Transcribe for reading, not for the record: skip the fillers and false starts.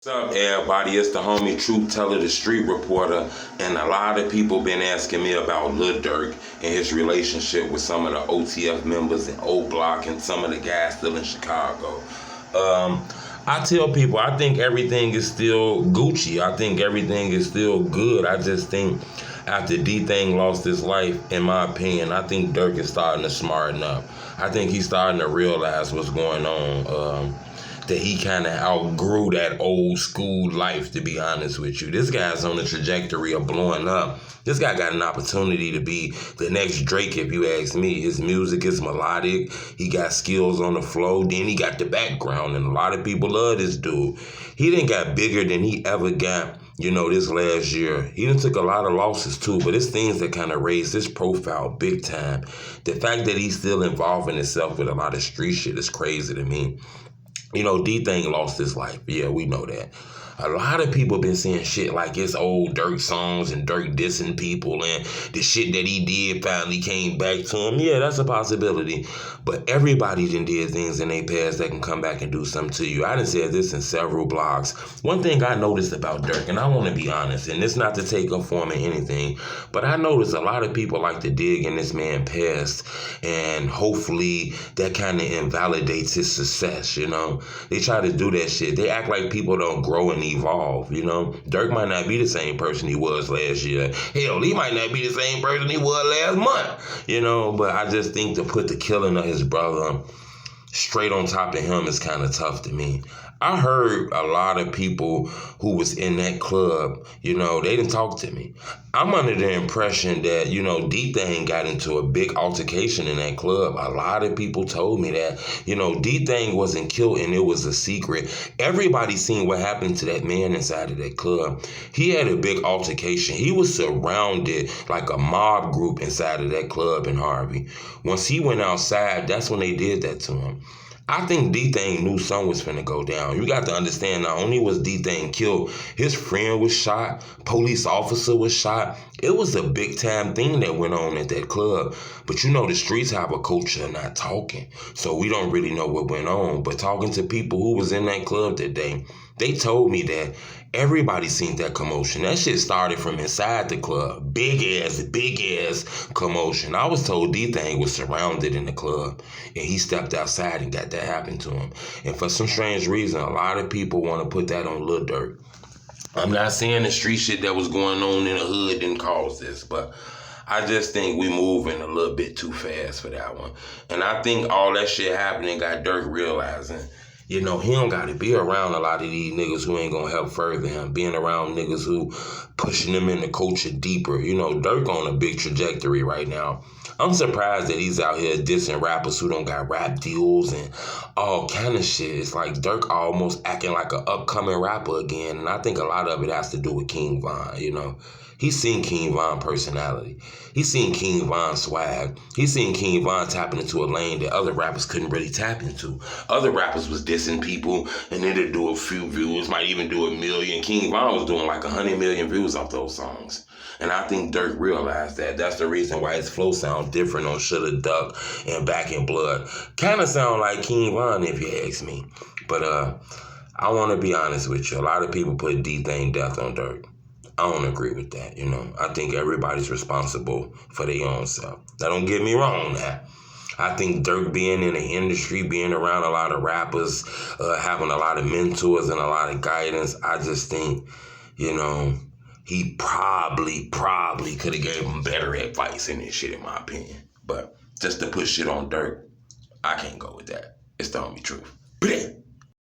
What's up, everybody? It's the homie Truth Teller, the street reporter, and a lot of people been asking me about Lil Durk and his relationship with some of the OTF members in O Block and some of the guys still in Chicago. I tell people I think everything is still Gucci. I think everything is still good. I just think after DThang lost his life, in my opinion, I think Durk is starting to smarten up. I think he's starting to realize what's going on. That he kind of outgrew that old school life, to be honest with you. This guy's on the trajectory of blowing up. This guy got an opportunity to be the next Drake, if you ask me. His music is melodic. He got skills on the flow. Then he got the background, and a lot of people love this dude. He done got bigger than he ever got, this last year. He done took a lot of losses, too, but it's things that kind of raised his profile big time. The fact that he's still involving himself with a lot of street shit is crazy to me. DThang lost his life. Yeah, we know that. A lot of people been saying shit like it's old Durk songs and Durk dissing people and the shit that he did finally came back to him. Yeah, that's a possibility. But everybody done did things in their past that can come back and do something to you. I done said this in several blogs. One thing I noticed about Durk, and I want to be honest, and it's not to take up for him or anything, but I noticed a lot of people like to dig in this man's past, and hopefully that kind of invalidates his success, They try to do that shit. They act like people don't grow and evolve, Durk might not be the same person he was last year. Hell, he might not be the same person he was last month, But I just think to put the killing of his brother straight on top of him is kind of tough to me. I heard a lot of people who was in that club, they didn't talk to me. I'm under the impression that, DThang got into a big altercation in that club. A lot of people told me that, DThang wasn't killed and it was a secret. Everybody seen what happened to that man inside of that club. He had a big altercation. He was surrounded like a mob group inside of that club in Harvey. Once he went outside, that's when they did that to him. I think DThang knew something was finna go down. You got to understand, not only was DThang killed, his friend was shot, police officer was shot. It was a big time thing that went on at that club. But the streets have a culture of not talking. So we don't really know what went on. But talking to people who was in that club that day, they told me that everybody seen that commotion. That shit started from inside the club. Big ass commotion. I was told DThang was surrounded in the club and he stepped outside and got that happen to him. And for some strange reason, a lot of people want to put that on Lil Durk. I'm not saying the street shit that was going on in the hood didn't cause this, but I just think we moving a little bit too fast for that one. And I think all that shit happening got Durk realizing, he don't got to be around a lot of these niggas who ain't going to help further him. Being around niggas who pushing him in the culture deeper. Durk on a big trajectory right now. I'm surprised that he's out here dissing rappers who don't got rap deals and all kind of shit. It's like Durk almost acting like an upcoming rapper again. And I think a lot of it has to do with King Von, He's seen King Von personality. He's seen King Von swag. He's seen King Von tapping into a lane that other rappers couldn't really tap into. Other rappers was dissing people and it'd do a few views, might even do 1 million. King Von was doing like 100 million views off those songs. And I think Durk realized that. That's the reason why his flow sounds different on Shoulda Duck and Back in Blood. Kind of sound like King Von if you ask me. But I want to be honest with you. A lot of people put DThang death on Durk. I don't agree with that, I think everybody's responsible for their own self. Now, don't get me wrong now. I think Durk being in the industry, being around a lot of rappers, having a lot of mentors and a lot of guidance, I just think, he probably could have gave him better advice in this shit, in my opinion. But just to put shit on Durk, I can't go with that. It's the homie truth.